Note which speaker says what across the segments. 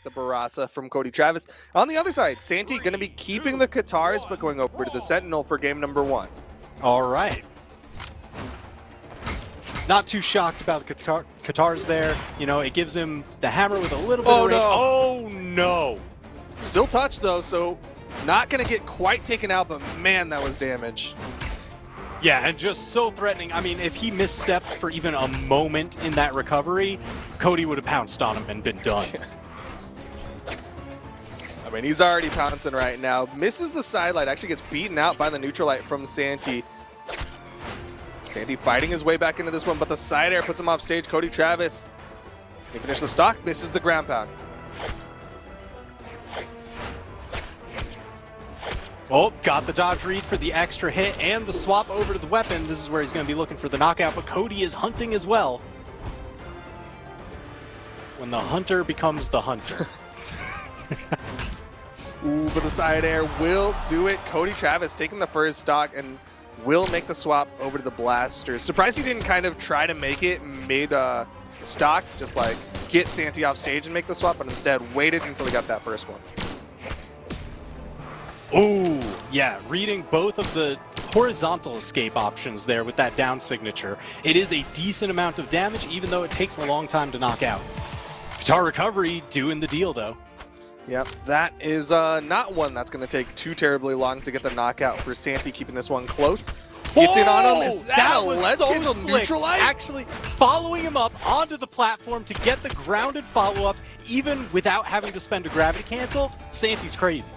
Speaker 1: the Barasa from Cody Travis. On the other side, Santy going to be keeping the Katars, but going over to the Sentinel for game number 1.
Speaker 2: All right. Not too shocked about the Katars there. You know, it gives him the hammer with a little bit of range.
Speaker 1: No.
Speaker 2: Oh, no.
Speaker 1: Still touched, though, so not going to get quite taken out, but man, that was damage.
Speaker 2: Yeah, and just so threatening. I mean, if he misstepped for even a moment in that recovery, Cody would have pounced on him and been done.
Speaker 1: I mean, he's already pouncing right now. Misses the sidelight, actually gets beaten out by the neutral light from Santy. Santy fighting his way back into this one, but the side air puts him off stage. Cody Travis can finish the stock, misses the ground pound.
Speaker 2: Oh, got the dodge read for the extra hit and the swap over to the weapon. This is where he's going to be looking for the knockout, but Cody is hunting as well. When the hunter becomes the hunter.
Speaker 1: Ooh, but the side air will do it. Cody Travis taking the first stock and will make the swap over to the blaster. Surprised he didn't kind of try to make it, made stock, just like get Santy off stage and make the swap, but instead waited until he got that first one.
Speaker 2: Ooh, yeah, reading both of the horizontal escape options there with that down signature. It is a decent amount of damage, even though it takes a long time to knock out. Guitar recovery doing the deal, though.
Speaker 1: Yep, that is not one that's going to take too terribly long to get the knockout for Santy, keeping this one close. Gets in on him. Is that a Let's Angel neutralize?
Speaker 2: Actually, following him up onto the platform to get the grounded follow-up, even without having to spend a gravity cancel, Santy's crazy.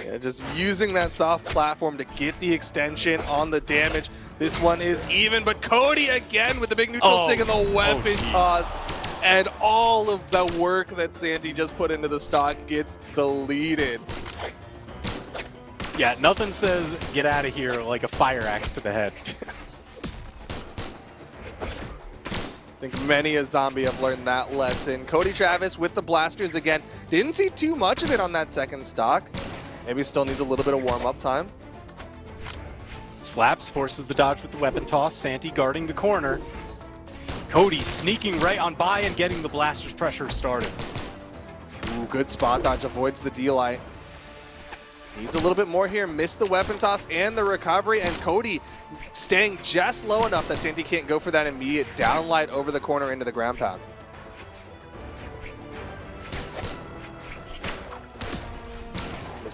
Speaker 1: Yeah, just using that soft platform to get the extension on the damage. This one is even, but Cody again with the big neutral sig and the weapon toss. And all of the work that Santy just put into the stock gets deleted.
Speaker 2: Yeah, nothing says get out of here like a fire axe to the head.
Speaker 1: I think many a zombie have learned that lesson. Cody Travis with the blasters again. Didn't see too much of it on that second stock. Maybe still needs a little bit of warm-up time.
Speaker 2: Slaps, forces the dodge with the weapon toss. Santy guarding the corner. Cody sneaking right on by and getting the blaster's pressure started.
Speaker 1: Ooh, good spot dodge, avoids the D-light. Needs a little bit more here, missed the weapon toss and the recovery, and Cody staying just low enough that Santy can't go for that immediate downlight over the corner into the ground pound.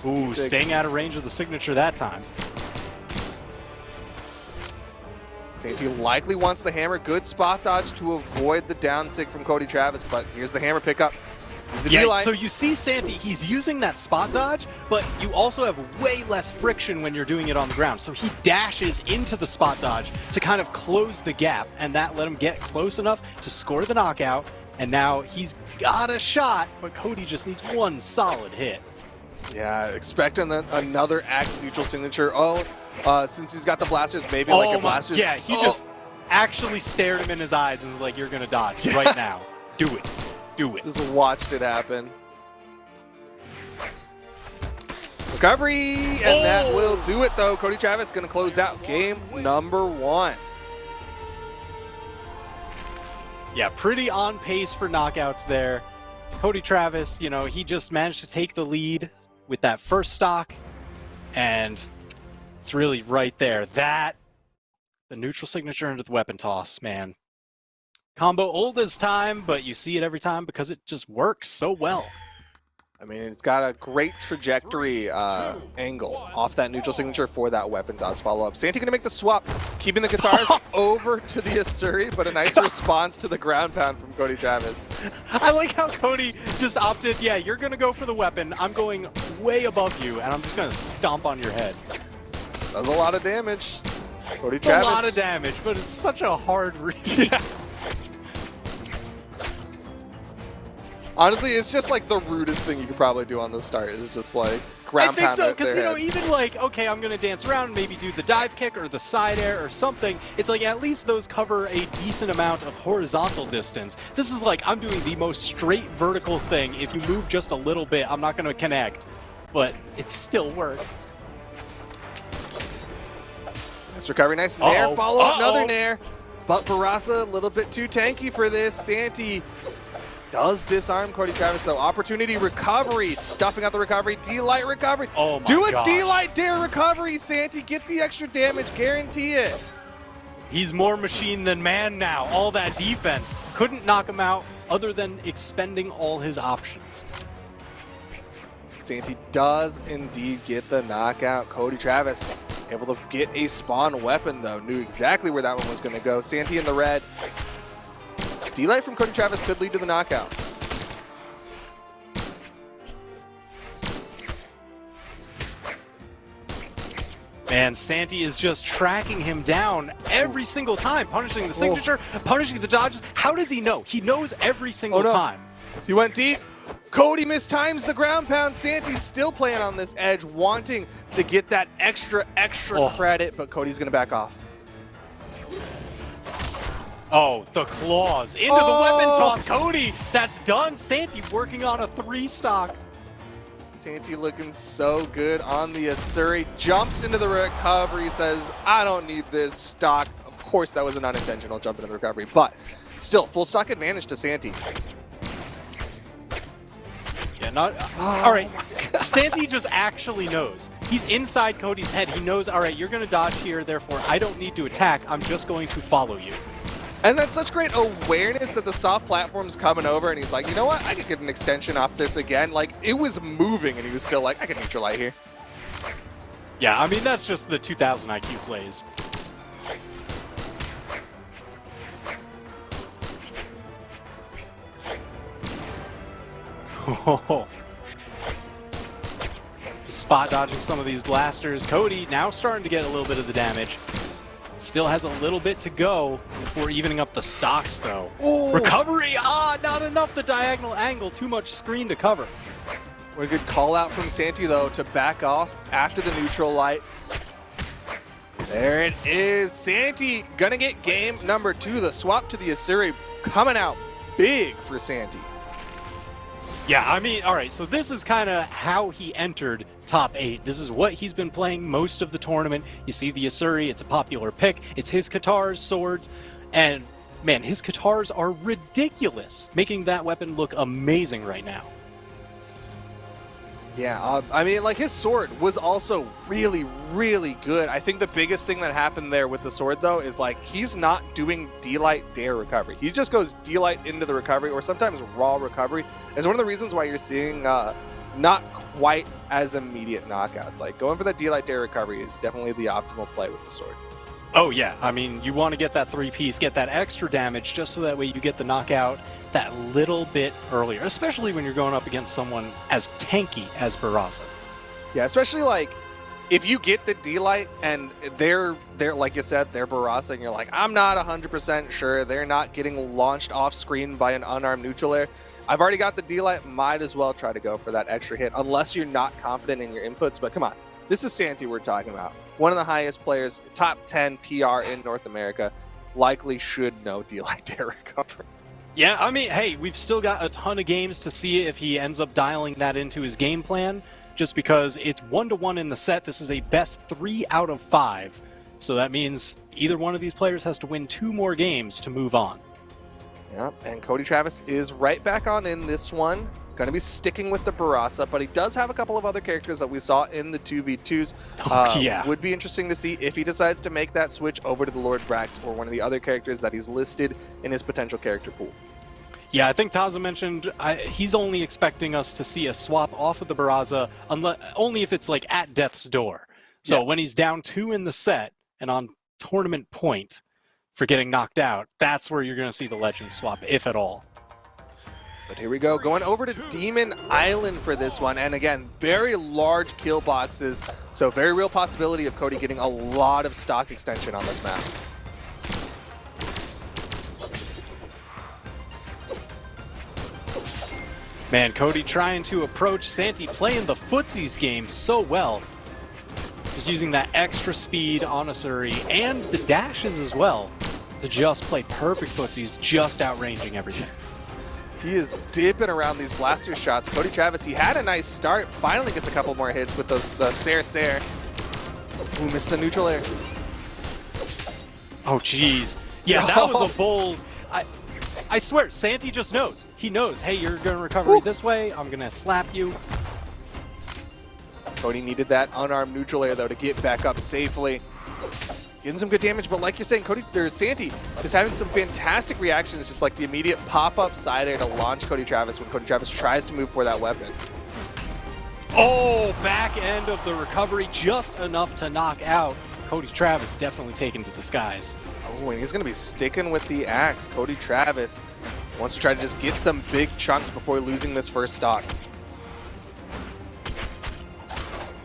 Speaker 2: Ooh, staying out of range of the signature that time.
Speaker 1: Santy likely wants the hammer. Good spot dodge to avoid the down sig from Cody Travis, but here's the hammer pickup.
Speaker 2: Yeah, so you see Santy, he's using that spot dodge, but you also have way less friction when you're doing it on the ground. So he dashes into the spot dodge to kind of close the gap, and that let him get close enough to score the knockout. And now he's got a shot, but Cody just needs one solid hit.
Speaker 1: Yeah, expecting another axe neutral signature. Oh, since he's got the blasters, maybe like a blasters.
Speaker 2: Yeah, he just actually stared him in his eyes and was like, you're going to dodge right now. Do it. Do it.
Speaker 1: Just watched it happen. Recovery, and that will do it, though. Cody Travis going to close out game number 1.
Speaker 2: Yeah, pretty on pace for knockouts there. Cody Travis, you know, he just managed to take the lead with that first stock, and it's really right there. That, the neutral signature into the weapon toss, man. Combo old as time, but you see it every time because it just works so well.
Speaker 1: I mean, it's got a great trajectory angle off that neutral signature for that weapon toss follow-up. Santy going to make the swap, keeping the Katars over to the Asuri, but a nice response to the ground pound from Cody Travis.
Speaker 2: I like how Cody just opted, yeah, you're going to go for the weapon. I'm going way above you, and I'm just going to stomp on your head.
Speaker 1: Does a lot of damage. Cody
Speaker 2: It's
Speaker 1: Travis.
Speaker 2: a lot of damage, but it's such a hard read.
Speaker 1: Yeah. Honestly, it's just like the rudest thing you could probably do on the start is just like ground pound.
Speaker 2: I think so, because you know, even like, okay, I'm gonna dance around and maybe do the dive kick or the side air or something. It's like at least those cover a decent amount of horizontal distance. This is like I'm doing the most straight vertical thing. If you move just a little bit, I'm not gonna connect, but it still worked.
Speaker 1: Nice recovery, nice nair, follow up another nair. But Barasa a little bit too tanky for this. Santy Does disarm Cody Travis though. Opportunity recovery, stuffing out the recovery, D-Light recovery.
Speaker 2: Oh my
Speaker 1: Do a
Speaker 2: gosh.
Speaker 1: D-Light dare recovery, Santy. Get the extra damage, guarantee it.
Speaker 2: He's more machine than man now. All that defense. Couldn't knock him out other than expending all his options.
Speaker 1: Santy does indeed get the knockout. Cody Travis able to get a spawn weapon though. Knew exactly where that one was going to go. Santy in the red. D-Light from Cody Travis could lead to the knockout.
Speaker 2: Man, Santy is just tracking him down every single time, punishing the signature, punishing the dodges. How does he know? He knows every single time.
Speaker 1: He went deep. Cody mistimes the ground pound. Santy's still playing on this edge, wanting to get that extra credit, but Cody's going to back off.
Speaker 2: Oh, the claws into the weapon toss. Cody, that's done. Santy working on a 3-stock.
Speaker 1: Santy looking so good on the Asuri. Jumps into the recovery, says, I don't need this stock. Of course, that was an unintentional jump into the recovery, but still, full stock advantage to Santy.
Speaker 2: Yeah, not... all right, Santy just actually knows. He's inside Cody's head. He knows, all right, you're going to dodge here, therefore I don't need to attack. I'm just going to follow you.
Speaker 1: And that's such great awareness that the soft platform's coming over, and he's like, you know what? I could get an extension off this again. Like, it was moving, and he was still like, I can neutralize here.
Speaker 2: Yeah, I mean, that's just the 2000 IQ plays. Spot dodging some of these blasters. Cody now starting to get a little bit of the damage. Still has a little bit to go before evening up the stocks, though.
Speaker 1: Ooh.
Speaker 2: Recovery! Not enough the diagonal angle. Too much screen to cover.
Speaker 1: What a good call out from Santy, though, to back off after the neutral light. There it is. Santy gonna get game number 2. The swap to the Asuri coming out big for Santy.
Speaker 2: Yeah, I mean, all right, so this is kind of how he entered top 8. This is what he's been playing most of the tournament. You see the Asuri, it's a popular pick. It's his katars, swords, and man, his katars are ridiculous, making that weapon look amazing right now.
Speaker 1: Yeah, I mean, like, his sword was also really, really good. I think the biggest thing that happened there with the sword, though, is, like, he's not doing D-Light dare recovery. He just goes D-Light into the recovery, or sometimes raw recovery. And it's one of the reasons why you're seeing not quite as immediate knockouts. Like, going for that D-Light dare recovery is definitely the optimal play with the sword.
Speaker 2: Oh, yeah. I mean, you want to get that 3-piece, get that extra damage, just so that way you get the knockout that little bit earlier, especially when you're going up against someone as tanky as Brawlhalla.
Speaker 1: Yeah, especially, like, if you get the D-Light and they're like you said, they're Brawlhalla, and you're like, I'm not 100% sure they're not getting launched off screen by an unarmed neutral air. I've already got the D-Light, might as well try to go for that extra hit, unless you're not confident in your inputs. But come on, this is Santy we're talking about. One of the highest players, top 10 PR in North America, likely should know D-Light dare recovery.
Speaker 2: Yeah, I mean, hey, we've still got a ton of games to see if he ends up dialing that into his game plan, just because it's 1-1 in the set. This is a best 3 out of 5. So that means either one of these players has to win 2 more games to move on.
Speaker 1: Yep, and Cody Travis is right back on in this one. Going to be sticking with the Brawlhalla, but he does have a couple of other characters that we saw in the 2v2s.
Speaker 2: Yeah.
Speaker 1: Would be interesting to see if he decides to make that switch over to the Lord Brax or one of the other characters that he's listed in his potential character pool.
Speaker 2: Yeah, I think Taza mentioned he's only expecting us to see a swap off of the Brawlhalla, only if it's like at death's door. So when he's down 2 in the set and on tournament point for getting knocked out, that's where you're going to see the legend swap, if at all.
Speaker 1: But here we go, going over to Demon Island for this one. And again, very large kill boxes. So very real possibility of Cody getting a lot of stock extension on this map.
Speaker 2: Man, Cody trying to approach Santy, playing the footsies game so well. Just using that extra speed on Asuri and the dashes as well to just play perfect footsies, just outranging everything.
Speaker 1: He is dipping around these blaster shots. Cody Travis, he had a nice start. Finally gets a couple more hits with those the Sair. Ooh, missed the neutral air.
Speaker 2: Oh, jeez. Yeah, that was a bold... I swear, Santy just knows. He knows, hey, you're going to recover this way. I'm going to slap you.
Speaker 1: Cody needed that unarmed neutral air, though, to get back up safely. Getting some good damage, but like you're saying, Santy is having some fantastic reactions, just like the immediate pop-up side air to launch Cody Travis when Cody Travis tries to move for that weapon.
Speaker 2: Oh, back end of the recovery, just enough to knock out. Cody Travis definitely taken to the skies.
Speaker 1: Oh, and he's going to be sticking with the axe. Cody Travis wants to try to just get some big chunks before losing this first stock.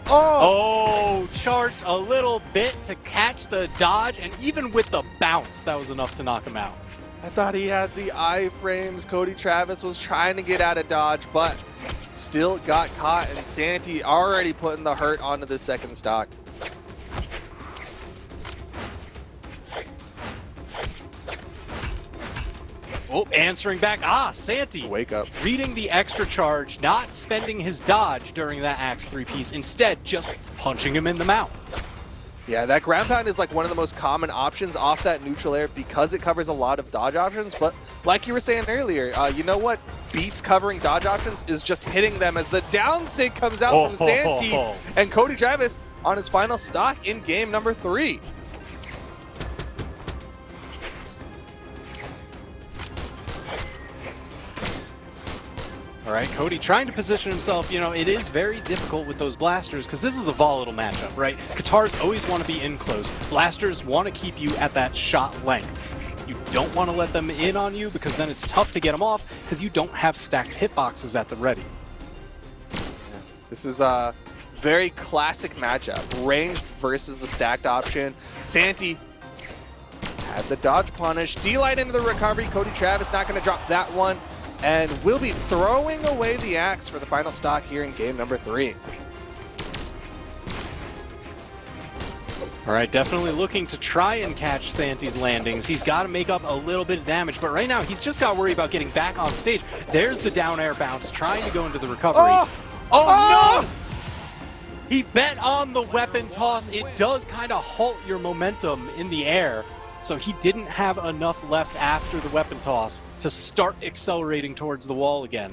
Speaker 2: Oh, charged a little bit to catch the dodge, and even with the bounce, that was enough to knock him out.
Speaker 1: I thought he had the iframes. Cody Travis was trying to get out of dodge, but still got caught, and Santy already putting the hurt onto the second stock.
Speaker 2: Oh, answering back. Santy.
Speaker 1: Wake up.
Speaker 2: Reading the extra charge, not spending his dodge during that Axe 3-piece, instead just punching him in the mouth.
Speaker 1: Yeah, that ground pound is like one of the most common options off that neutral air because it covers a lot of dodge options. But like you were saying earlier, you know what beats covering dodge options is just hitting them as the down sig comes out from Santy and Cody Travis on his final stock in game number 3.
Speaker 2: All right, Cody trying to position himself. You know, it is very difficult with those blasters because this is a volatile matchup, right? Katars always want to be in close. Blasters want to keep you at that shot length. You don't want to let them in on you because then it's tough to get them off because you don't have stacked hitboxes at the ready.
Speaker 1: This is a very classic matchup. Ranged versus the stacked option. Santy had the dodge punish. D-light into the recovery. Cody Travis not going to drop that one. And we'll be throwing away the axe for the final stock here in game number 3.
Speaker 2: All right, definitely looking to try and catch Santy's landings. He's got to make up a little bit of damage, but right now he's just got to worry about getting back on stage. There's the down air bounce, trying to go into the recovery. No! He bet on the weapon toss. It does kind of halt your momentum in the air. So he didn't have enough left after the weapon toss to start accelerating towards the wall again.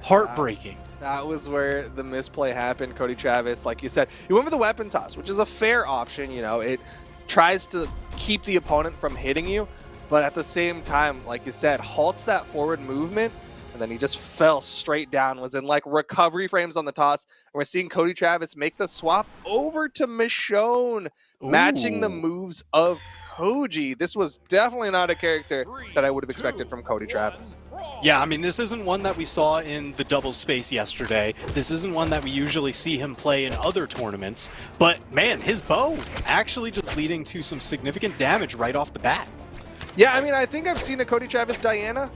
Speaker 2: Heartbreaking.
Speaker 1: That was where the misplay happened. Cody Travis, like you said, he went for the weapon toss, which is a fair option. You know, it tries to keep the opponent from hitting you, but at the same time, like you said, halts that forward movement. And then he just fell straight down, was in like recovery frames on the toss. And we're seeing Cody Travis make the swap over to Michonne, matching the moves of Cody. This was definitely not a character that I would have expected from Cody Travis.
Speaker 2: Yeah, I mean, this isn't one that we saw in the double space yesterday. This isn't one that we usually see him play in other tournaments. But man, his bow actually just leading to some significant damage right off the bat.
Speaker 1: Yeah, I mean, I think I've seen a Cody Travis Diana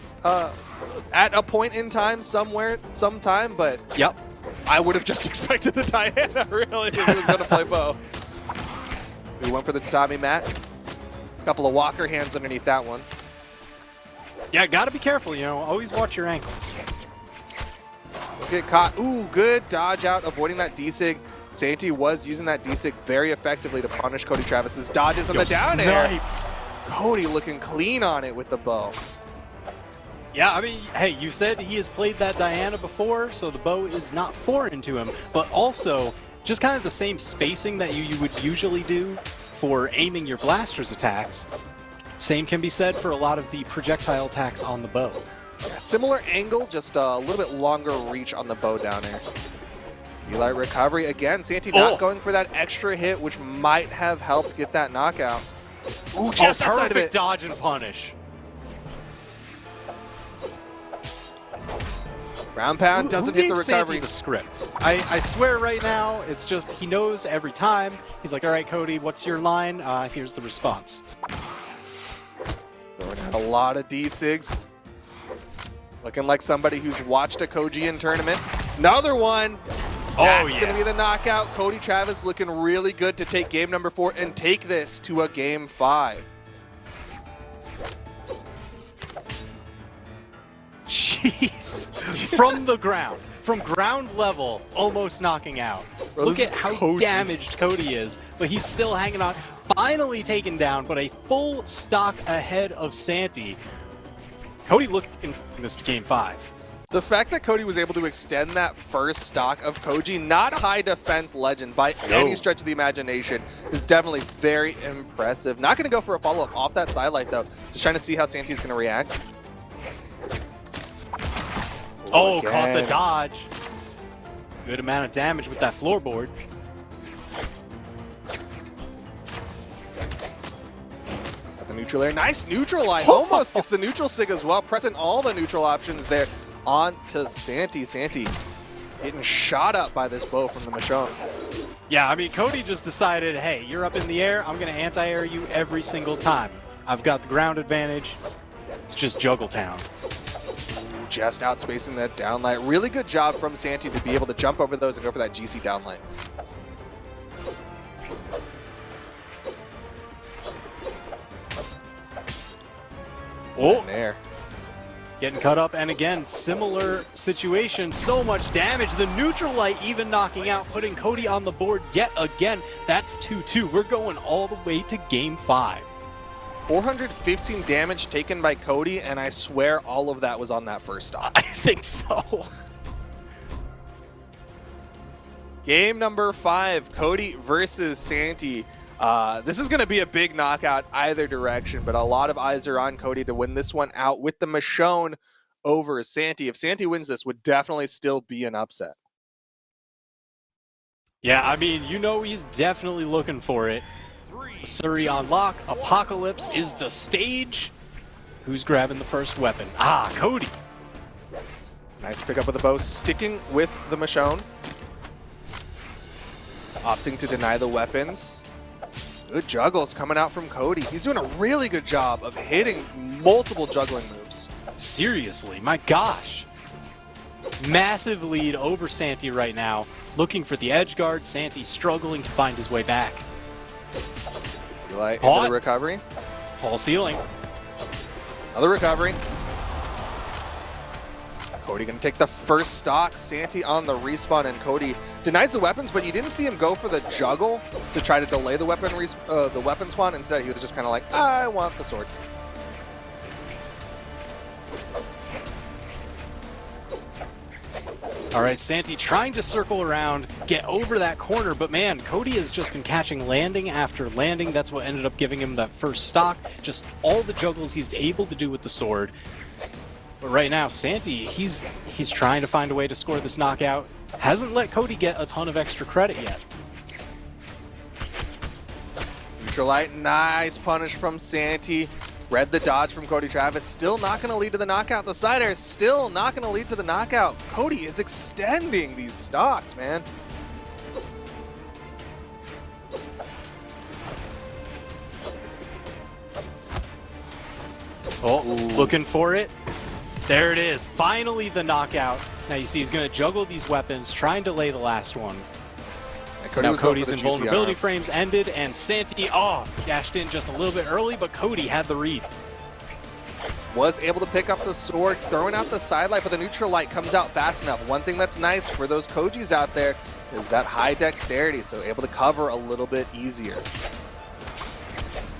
Speaker 1: at a point in time somewhere, sometime, but
Speaker 2: yep,
Speaker 1: I would have just expected the Diana, really, if he was going to play bow. We went for the tatami mat. A couple of walker hands underneath that one.
Speaker 2: Yeah, got to be careful, you know, always watch your ankles.
Speaker 1: Don't get caught. Ooh, good dodge out, avoiding that D-Sig. Santy was using that D-Sig very effectively to punish Cody Travis's dodges on the down air. Cody looking clean on it with the bow.
Speaker 2: Yeah, I mean, hey, you said he has played that Diana before, so the bow is not foreign to him, but also just kind of the same spacing that you would usually do for aiming your blaster's attacks. Same can be said for a lot of the projectile attacks on the bow.
Speaker 1: Yeah, similar angle, just a little bit longer reach on the bow down there. D-light recovery again. Santy not going for that extra hit, which might have helped get that knockout. Ooh, just outside of it.
Speaker 2: Dodge and punish.
Speaker 1: Ground pound doesn't hit the recovery.
Speaker 2: Santy the script. I swear right now, it's just he knows every time. He's like, all right, Cody, what's your line? Here's the response.
Speaker 1: Throwing out a lot of D-Sigs. Looking like somebody who's watched a Kojian tournament. Another one. That's going to be the knockout. Cody Travis looking really good to take game number 4 and take this to a game 5.
Speaker 2: Jeez. From the ground. From ground level, almost knocking out.
Speaker 1: Bro,
Speaker 2: look at how damaged Cody is, but he's still hanging on. Finally taken down, but a full stock ahead of Santy. Cody looking this to game 5.
Speaker 1: The fact that Cody was able to extend that first stock of Koji, not a high defense legend by any stretch of the imagination, is definitely very impressive. Not going to go for a follow-up off that sidelight, though. Just trying to see how Santy's going to react.
Speaker 2: Oh, again. Caught the dodge. Good amount of damage with that floorboard.
Speaker 1: Got the neutral air. Nice neutral line. Almost gets the neutral sig as well. Pressing all the neutral options there. On to Santy. Santy getting shot up by this bow from the Michonne.
Speaker 2: Yeah, I mean, Cody just decided, hey, you're up in the air. I'm going to anti-air you every single time. I've got the ground advantage. It's just Juggle Town.
Speaker 1: Just outspacing that downlight. Really good job from Santy to be able to jump over those and go for that GC downlight.
Speaker 2: Oh,
Speaker 1: there.
Speaker 2: Getting cut up, and again, similar situation. So much damage. The neutral light even knocking out, putting Cody on the board yet again. That's 2-2. We're going all the way to game 5.
Speaker 1: 415 damage taken by Cody, and I swear all of that was on that first stop.
Speaker 2: I think so.
Speaker 1: Game number 5, Cody versus Santy. This is going to be a big knockout either direction, but a lot of eyes are on Cody to win this one out with the Michonne over Santy. If Santy wins this, would definitely still be an upset.
Speaker 2: Yeah, I mean, you know he's definitely looking for it. Asuri on lock. Apocalypse is the stage. Who's grabbing the first weapon? Ah, Cody.
Speaker 1: Nice pickup of the bow, sticking with the Michonne. Opting to deny the weapons. Good juggles coming out from Cody. He's doing a really good job of hitting multiple juggling moves.
Speaker 2: Seriously, my gosh. Massive lead over Santy right now. Looking for the edge guard. Santy struggling to find his way back.
Speaker 1: Into the recovery.
Speaker 2: Tall ceiling.
Speaker 1: Another recovery. Cody gonna take the first stock. Santy on the respawn, and Cody denies the weapons, but you didn't see him go for the juggle to try to delay the weapon spawn. Instead, he was just kind of like, I want the sword.
Speaker 2: All right, Santy trying to circle around, get over that corner, but man, Cody has just been catching landing after landing. That's what ended up giving him that first stock. Just all the juggles he's able to do with the sword. But right now, Santy, he's trying to find a way to score this knockout. Hasn't let Cody get a ton of extra credit yet.
Speaker 1: Neutral light, nice punish from Santy. Read the dodge from Cody Travis. Still not going to lead to the knockout. The side air still not going to lead to the knockout. Cody is extending these stocks, man.
Speaker 2: Oh, looking for it. There it is. Finally the knockout. Now you see he's going to juggle these weapons, try and delay the last one. Now Cody's invulnerability frames ended, and Santy, dashed in just a little bit early, but Cody had the read.
Speaker 1: Was able to pick up the sword, throwing out the sidelight, but the neutral light comes out fast enough. One thing that's nice for those Kojis out there is that high dexterity, so able to cover a little bit easier.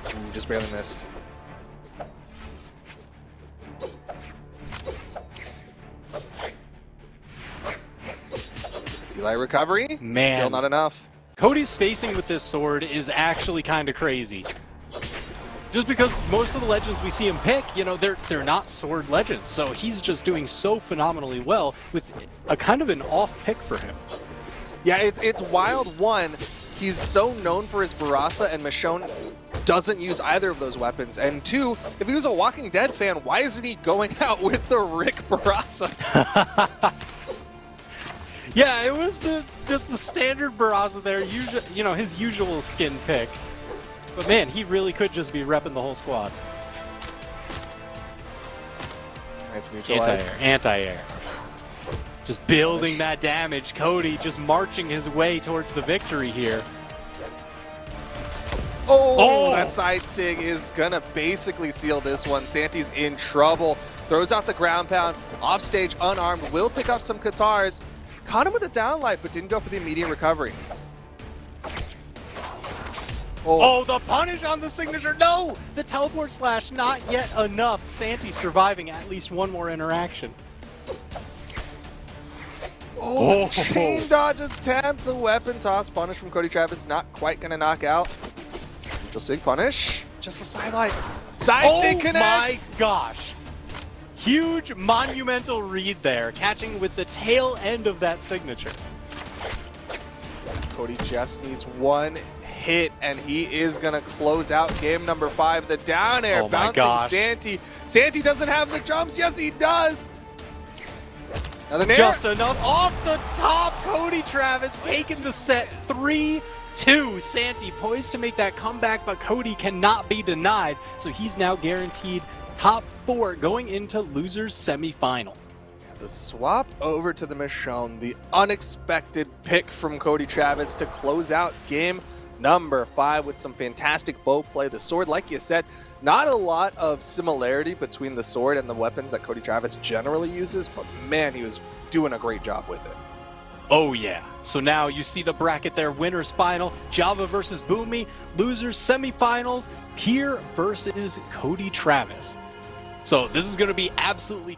Speaker 1: Ooh, just barely missed. Delay recovery,
Speaker 2: man,
Speaker 1: still not enough.
Speaker 2: Cody's spacing with this sword is actually kind of crazy. Just because most of the legends we see him pick, you know, they're not sword legends, so he's just doing so phenomenally well with a kind of an off pick for him.
Speaker 1: Yeah, it's wild. One, he's so known for his Barasa, and Michonne doesn't use either of those weapons. And two, if he was a Walking Dead fan, why isn't he going out with the Rick Barasa?
Speaker 2: Yeah, it was just the standard Barasa there, his usual skin pick. But man, he really could just be repping the whole squad.
Speaker 1: Nice neutralize.
Speaker 2: Anti-air. Just building that damage. Cody just marching his way towards the victory here.
Speaker 1: Oh, that side sig is gonna basically seal this one. Santy's in trouble. Throws out the ground pound. Off stage, unarmed. Will pick up some Katars. Caught him with a downlight, but didn't go for the immediate recovery.
Speaker 2: Oh, the punish on the signature. No! The teleport slash, not yet enough. Santy surviving at least one more interaction.
Speaker 1: Oh, the chain dodge attempt. The weapon toss punish from Cody Travis. Not quite going to knock out. Neutral sig punish. Just a sideline. Side sig connects.
Speaker 2: Oh my gosh. Huge monumental read there, catching with the tail end of that signature.
Speaker 1: Cody just needs one hit, and he is going to close out game number 5. The down air bouncing Santy. Santy doesn't have the jumps. Yes, he does. Another nair.
Speaker 2: Just enough off the top. Cody Travis taking the set 3-2. Santy poised to make that comeback, but Cody cannot be denied. So he's now guaranteed top 4 going into losers semifinal.
Speaker 1: The swap over to the Michonne, the unexpected pick from Cody Travis to close out game number 5 with some fantastic bow play. The sword, like you said, not a lot of similarity between the sword and the weapons that Cody Travis generally uses, but man, he was doing a great job with it.
Speaker 2: Oh yeah. So now you see the bracket there, winners final, Java versus Boomy, losers semifinals, Pier versus Cody Travis. So this is going to be absolutely